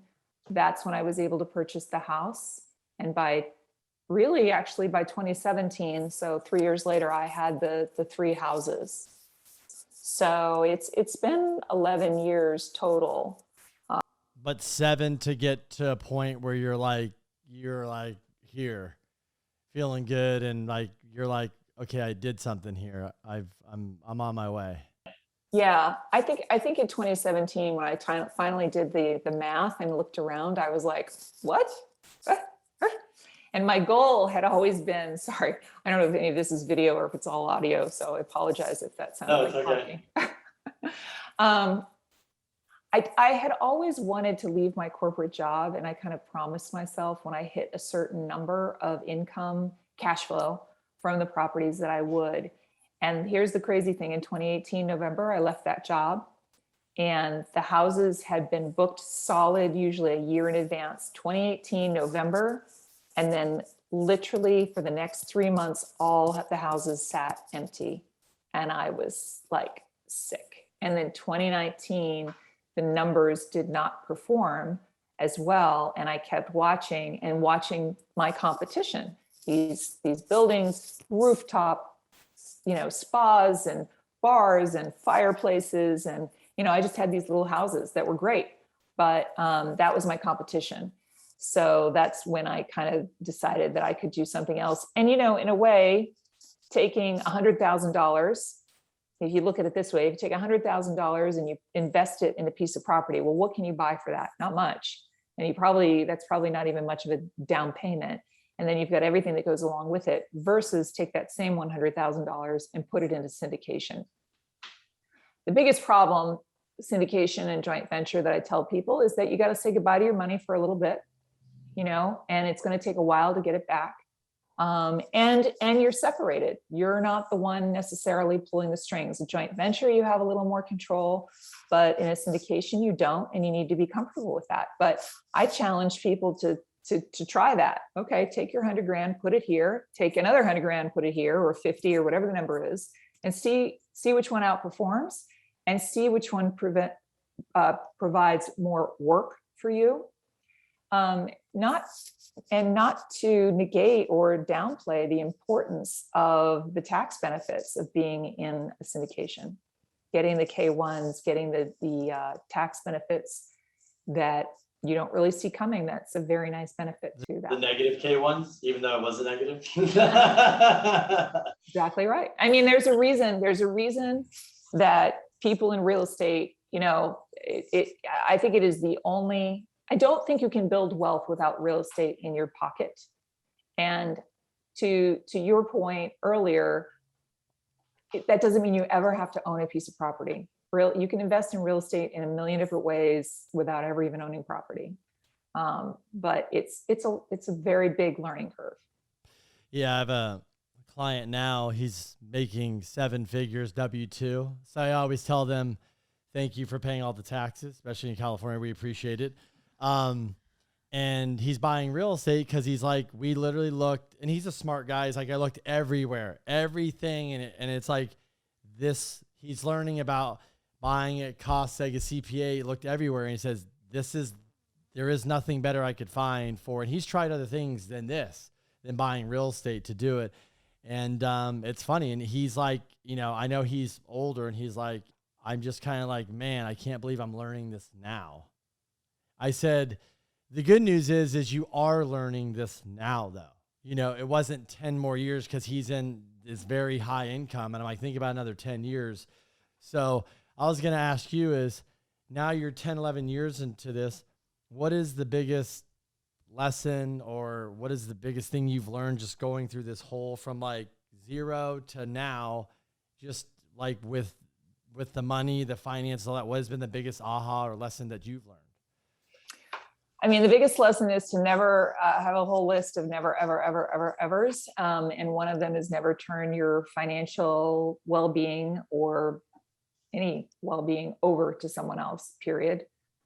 That's when I was able to purchase the house. And by 2017, so 3 years later, I had the 3 houses. So it's been 11 years total. But 7 to get to a point where you're like here, feeling good, and like you're like, okay, I did something here. I'm on my way. Yeah, I think in 2017, when I finally did the math and looked around, I was like, what? And my goal had always been, sorry, I don't know if any of this is video or if it's all audio, so I apologize if that sounds like talking. I had always wanted to leave my corporate job, and I kind of promised myself when I hit a certain number of income, cash flow from the properties that I would. And here's the crazy thing. In 2018, November, I left that job, and the houses had been booked solid, usually a year in advance, 2018, November. And then literally for the next 3 months, all the houses sat empty. And I was like sick. And then 2019, the numbers did not perform as well. And I kept watching my competition, these buildings, rooftop, spas and bars and fireplaces. And, I just had these little houses that were great, but that was my competition. So that's when I kind of decided that I could do something else. And, in a way, taking $100,000, if you look at it this way, if you take $100,000 and you invest it in a piece of property, well, what can you buy for that? Not much. And that's probably not even much of a down payment. And then you've got everything that goes along with it, versus take that same $100,000 and put it into syndication. The biggest problem, syndication and joint venture, that I tell people is that you got to say goodbye to your money for a little bit, and it's going to take a while to get it back. And you're separated. You're not the one necessarily pulling the strings. A joint venture, you have a little more control, but in a syndication, you don't, and you need to be comfortable with that. But I challenge people to try that. Okay, take your 100 grand, put it here, take another 100 grand, put it here, or 50, or whatever the number is, and see which one outperforms, and see which one provides more work for you. Not to negate or downplay the importance of the tax benefits of being in a syndication, getting the K1s, getting the tax benefits that you don't really see coming. That's a very nice benefit to that. The negative K1s, even though it was a negative. Exactly right. I mean, there's a reason that people in real estate, I think it is the only, I don't think you can build wealth without real estate in your pocket. And to your point earlier, that doesn't mean you ever have to own a piece of property. You can invest in real estate in a million different ways without ever even owning property. But it's a very big learning curve. Yeah, I have a client now. He's making 7 figures W-2. So I always tell them, thank you for paying all the taxes, especially in California. We appreciate it. And he's buying real estate because he's like, we literally looked, and he's a smart guy. He's like, I looked everywhere, everything. And it's like this, he's learning about buying it costs like a CPA. He looked everywhere, and he says, there is nothing better I could find for, and he's tried other things than buying real estate to do it. And it's funny. And he's like, you know, I know he's older, and he's like, I'm just kind of like, man, I can't believe I'm learning this now. I said, the good news is you are learning this now, though. You know, it wasn't 10 more years because he's in this very high income. And I'm like, think about another 10 years. So I was going to ask you is, now you're 10, 11 years into this, what is the biggest lesson, or what is the biggest thing you've learned just going through this whole from like 0 to now, just like with the money, the finance, all that? What has been the biggest aha or lesson that you've learned? I mean, the biggest lesson is to never have a whole list of never, ever, ever, ever, evers. And one of them is never turn your financial well-being or any well-being over to someone else, period.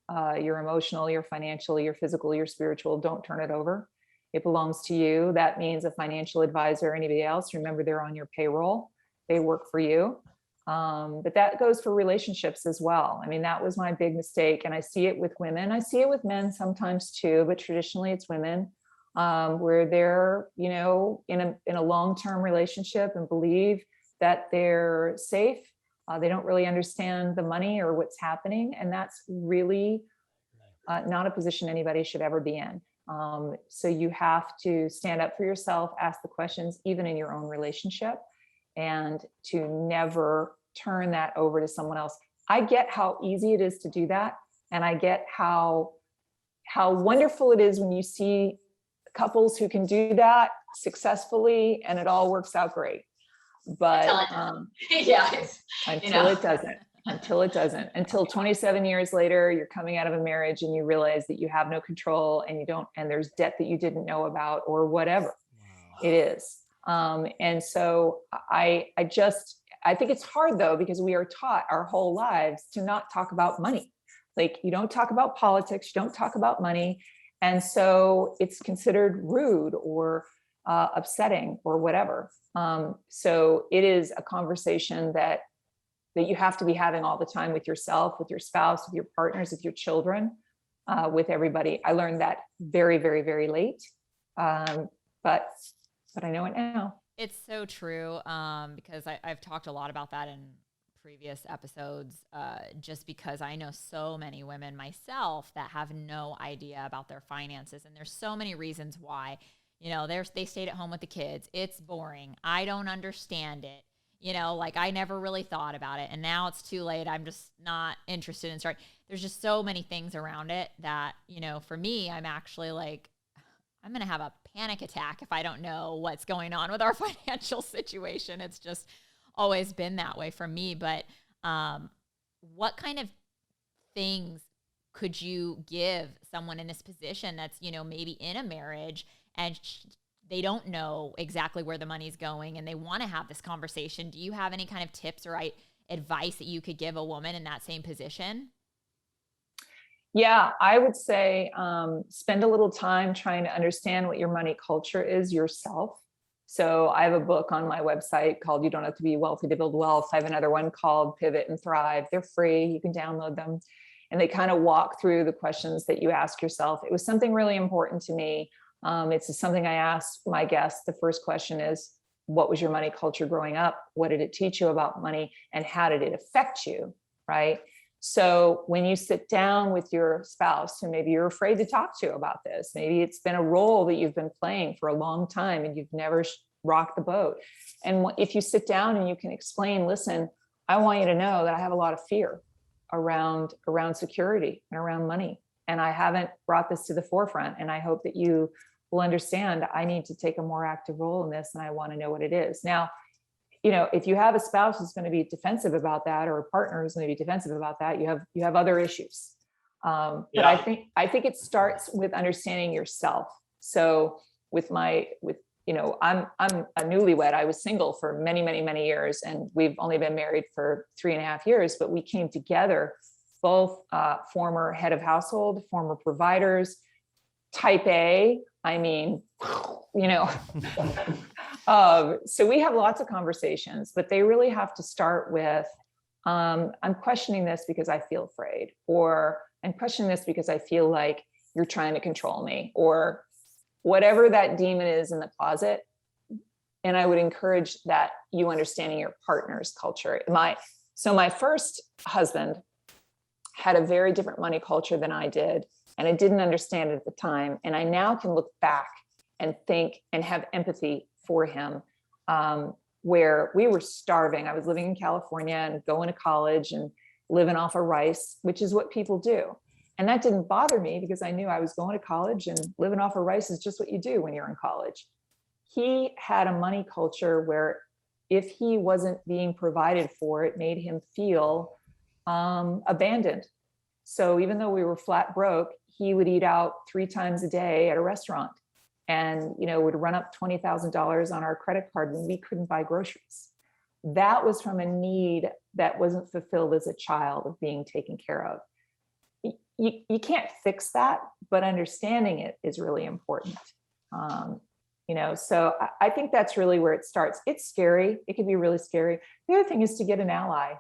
Your emotional, your financial, your physical, your spiritual, don't turn it over. It belongs to you. That means a financial advisor or anybody else, remember they're on your payroll. They work for you. But that goes for relationships as well. I mean, that was my big mistake. And I see it with women. I see it with men sometimes too, but traditionally it's women, where they're, you know, in a long-term relationship and believe that they're safe. They don't really understand the money or what's happening. And that's really not a position anybody should ever be in. So you have to stand up for yourself, ask the questions, even in your own relationship, and to never turn that over to someone else. I get how easy it is to do that. And I get how wonderful it is when you see couples who can do that successfully and it all works out great. But until it doesn't, until 27 years later, you're coming out of a marriage and you realize that you have no control and there's debt that you didn't know about or whatever it is. And so I think it's hard though, because we are taught our whole lives to not talk about money. Like, you don't talk about politics, you don't talk about money. And so it's considered rude or upsetting or whatever. So it is a conversation that you have to be having all the time with yourself, with your spouse, with your partners, with your children, with everybody. I learned that very, very, very late. But I know it now. It's so true, because I've talked a lot about that in previous episodes, just because I know so many women myself that have no idea about their finances. And there's so many reasons why. You know, they stayed at home with the kids. It's boring. I don't understand it. You know, like, I never really thought about it. And now it's too late. I'm just not interested in starting. There's just so many things around it that, you know, for me, I'm actually like, I'm going to have a panic attack if I don't know what's going on with our financial situation. It's just always been that way for me. But what kind of things could you give someone in this position that's, you know, maybe in a marriage and they don't know exactly where the money's going and they want to have this conversation? Do you have any kind of tips or advice that you could give a woman in that same position? Yeah, I would say spend a little time trying to understand what your money culture is yourself. So I have a book on my website called You Don't Have to Be Wealthy to Build Wealth. I have another one called Pivot and Thrive. They're free. You can download them. And they kind of walk through the questions that you ask yourself. It was something really important to me. It's something I asked my guests. The first question is, what was your money culture growing up? What did it teach you about money? And how did it affect you? Right? So when you sit down with your spouse, who maybe you're afraid to talk to about this, maybe it's been a role that you've been playing for a long time and you've never rocked the boat. And if you sit down and you can explain, listen, I want you to know that I have a lot of fear around security and around money. And I haven't brought this to the forefront. And I hope that you will understand I need to take a more active role in this. And I want to know what it is. Now, you know, if you have a spouse who's going to be defensive about that, or a partner who's going to be defensive about that, you have other issues. But I think it starts with understanding yourself. So you know, I'm a newlywed. I was single for many, many, many years, and we've only been married for 3.5 years, but we came together, both former head of household, former providers, type A. I mean, you know, so we have lots of conversations, but they really have to start with, I'm questioning this because I feel afraid, or I'm questioning this because I feel like you're trying to control me, or whatever that demon is in the closet. And I would encourage that you understanding your partner's culture. So my first husband had a very different money culture than I did. And I didn't understand it at the time. And I now can look back and think and have empathy for him, where we were starving. I was living in California and going to college and living off of rice, which is what people do. And that didn't bother me because I knew I was going to college and living off of rice is just what you do when you're in college. He had a money culture where if he wasn't being provided for, it made him feel abandoned. So even though we were flat broke, he would eat out 3 times a day at a restaurant and, would run up $20,000 on our credit card when we couldn't buy groceries. That was from a need that wasn't fulfilled as a child of being taken care of. You can't fix that, but understanding it is really important. So I think that's really where it starts. It's scary. It can be really scary. The other thing is to get an ally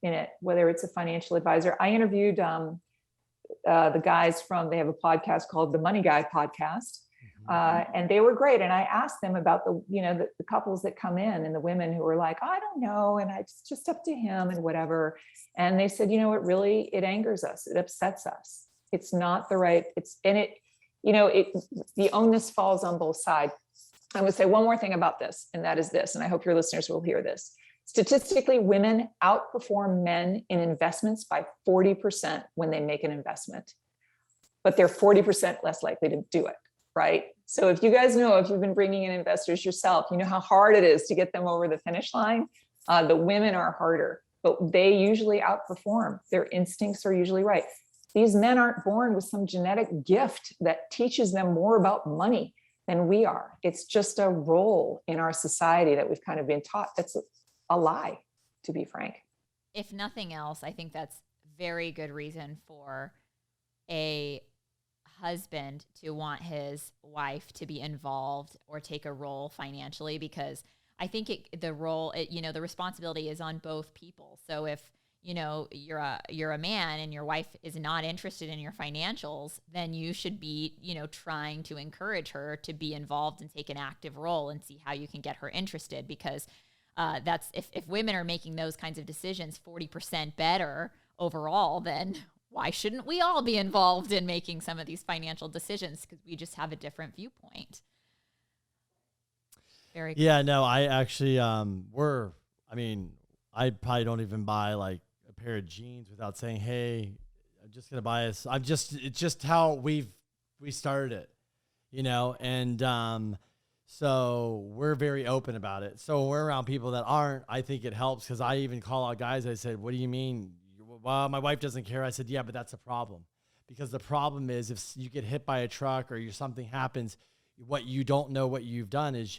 in it, whether it's a financial advisor. I interviewed the guys they have a podcast called the Money Guy Podcast. And they were great. And I asked them about the couples that come in and the women who were like, I don't know. And it's just up to him and whatever. And they said, it angers us. It upsets us. It's not the right, the onus falls on both sides. I would say one more thing about this, and that is this, and I hope your listeners will hear this. Statistically, women outperform men in investments by 40% when they make an investment, but they're 40% less likely to do it, right? So if you guys know, if you've been bringing in investors yourself, you know how hard it is to get them over the finish line. The women are harder, but they usually outperform. Their instincts are usually right. These men aren't born with some genetic gift that teaches them more about money than we are. It's just a role in our society that we've kind of been taught. That's a lie, to be frank. If nothing else, I think that's very good reason for a husband to want his wife to be involved or take a role financially, because I think the responsibility is on both people. So if you're a man and your wife is not interested in your financials, then you should be, trying to encourage her to be involved and take an active role and see how you can get her interested, because that's if women are making those kinds of decisions 40% better overall, then why shouldn't we all be involved in making some of these financial decisions? Because we just have a different viewpoint. Very cool. Yeah, no, I actually I probably don't even buy like a pair of jeans without saying, hey, I'm just gonna buy this. It's just how we started it, and so we're very open about it. So when we're around people that aren't, I think it helps, because I even call out guys. I said, what do you mean? Well, my wife doesn't care. I said, yeah, but that's a problem, because the problem is if you get hit by a truck or something happens, what you don't know what you've done is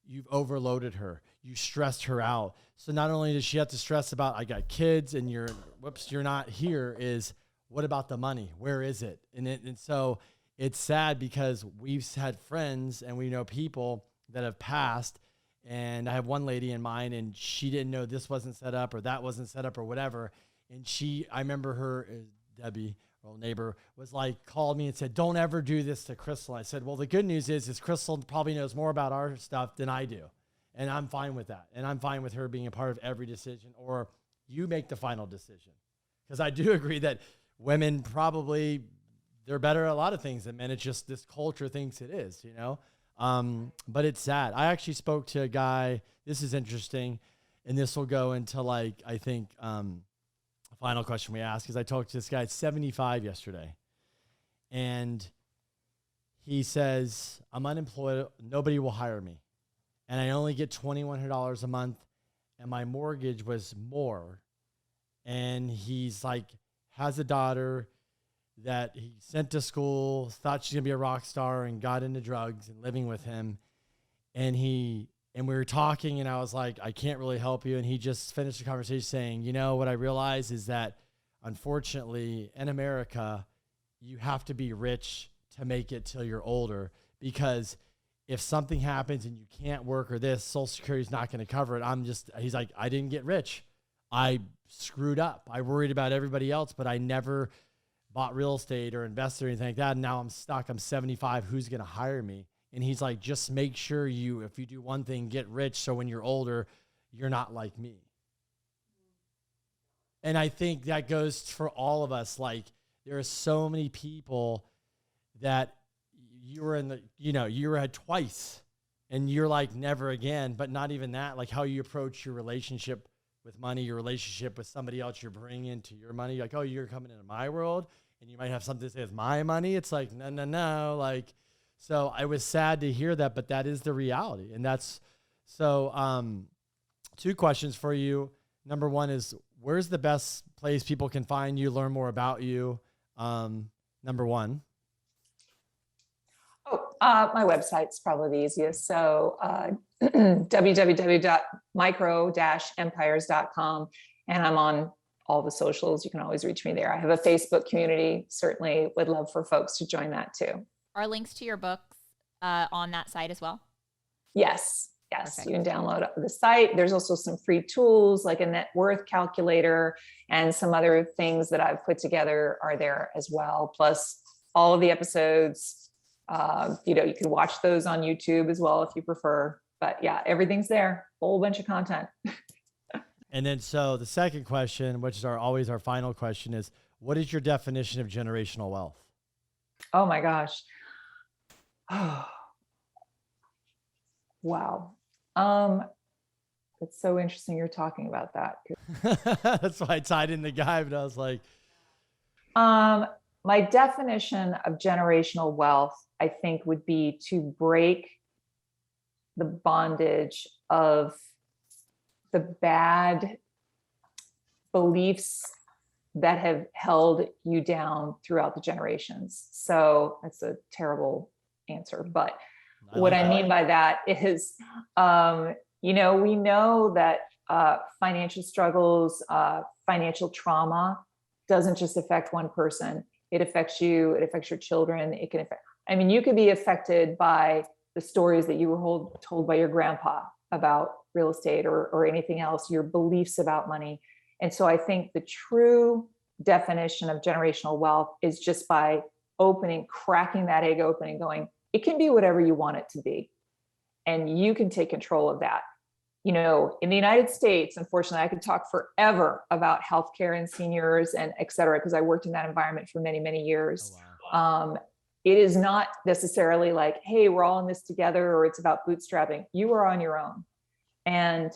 you've overloaded her. You stressed her out. So not only does she have to stress about, I got kids and you're not here, is what about the money? Where is it? And so it's sad, because we've had friends and we know people that have passed, and I have one lady in mind, and she didn't know this wasn't set up or that wasn't set up or whatever. And I remember her, Debbie, our old neighbor, was like, called me and said, don't ever do this to Crystal. I said, well, the good news is Crystal probably knows more about our stuff than I do. And I'm fine with that. And I'm fine with her being a part of every decision, or you make the final decision. Because I do agree that women probably, they're better at a lot of things than men. It's just this culture thinks it is, but it's sad. I actually spoke to a guy, this is interesting, and this will go into I think, final question we asked, because I talked to this guy at 75 yesterday, and he says, I'm unemployed, nobody will hire me, and I only get $2,100 a month, and my mortgage was more. And he's has a daughter that he sent to school, thought she's gonna be a rock star, and got into drugs and living with him. And we were talking, and I was like, I can't really help you. And he just finished the conversation saying, what I realize is that, unfortunately, in America, you have to be rich to make it till you're older, because if something happens and you can't work or this, Social Security is not going to cover it. He's like, I didn't get rich. I screwed up. I worried about everybody else, but I never bought real estate or invested or anything like that. And now I'm stuck. I'm 75. Who's going to hire me? And he's like, just make sure if you do one thing, get rich. So when you're older, you're not like me. And I think that goes for all of us. Like, there are so many people that you were at twice and you're like, never again, but not even that, like how you approach your relationship with money, your relationship with somebody else you're bringing into your money. Like, oh, you're coming into my world and you might have something to say with my money. It's like, no. Like, so I was sad to hear that, but that is the reality. And that's, so, 2 questions for you. Number 1 is, where's the best place people can find you, learn more about you? Number 1. My website's probably the easiest. So www.micro-empires.com. And I'm on all the socials. You can always reach me there. I have a Facebook community. Certainly would love for folks to join that too. Are links to your books on that site as well? Yes. Perfect. You can download the site. There's also some free tools like a net worth calculator and some other things that I've put together are there as well. Plus all of the episodes, you can watch those on YouTube as well if you prefer. But yeah, everything's there. Whole bunch of content. And then, so the second question, which is always our final question, is, what is your definition of generational wealth? Oh my gosh. Wow. It's so interesting you're talking about that. That's why I tied in the guy, but I was like, my definition of generational wealth, I think, would be to break the bondage of the bad beliefs that have held you down throughout the generations. So that's a terrible answer, but what I mean by that is, we know that financial struggles, financial trauma doesn't just affect one person. It affects you. It affects your children. It can affect, you could be affected by the stories that you were told by your grandpa about real estate or anything else, your beliefs about money. And so I think the true definition of generational wealth is just by cracking that egg open and going, it can be whatever you want it to be. And you can take control of that. In the United States, unfortunately, I could talk forever about healthcare and seniors and et cetera, because I worked in that environment for many, many years. Oh, wow. It is not necessarily like, hey, we're all in this together, or it's about bootstrapping. You are on your own. And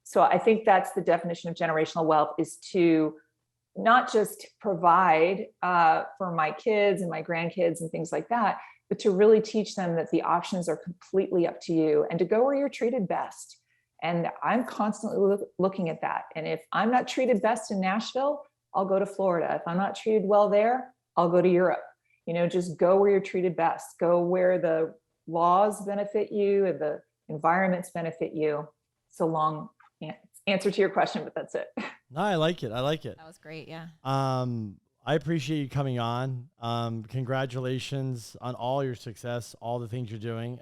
so I think that's the definition of generational wealth, is to not just provide for my kids and my grandkids and things like that, but to really teach them that the options are completely up to you and to go where you're treated best. And I'm constantly looking at that. And if I'm not treated best in Nashville, I'll go to Florida. If I'm not treated well there, I'll go to Europe. Just go where you're treated best. Go where the laws benefit you and the environments benefit you. It's a long answer to your question, but that's it. No, I like it. That was great. Yeah. I appreciate you coming on. Congratulations on all your success, all the things you're doing.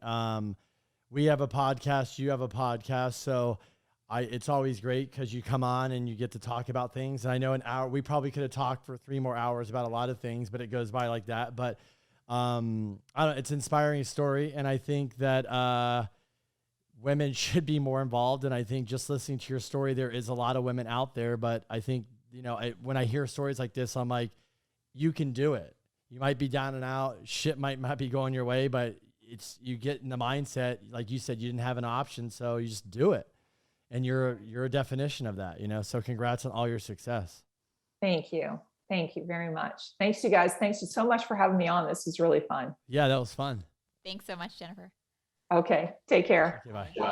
We have a podcast, you have a podcast. So it's always great because you come on and you get to talk about things. And I know an hour, we probably could have talked for 3 more hours about a lot of things, but it goes by like that. But it's an inspiring story. And I think that women should be more involved. And I think just listening to your story, there is a lot of women out there, but I think, when I hear stories like this, I'm like, you can do it. You might be down and out. Shit might not be going your way, but you get in the mindset, like you said, you didn't have an option. So you just do it. And you're a definition of that, so congrats on all your success. Thank you. Thank you very much. Thanks, you guys. Thanks so much for having me on. This was really fun. Yeah, that was fun. Thanks so much, Jennifer. Okay. Take care. Okay, bye.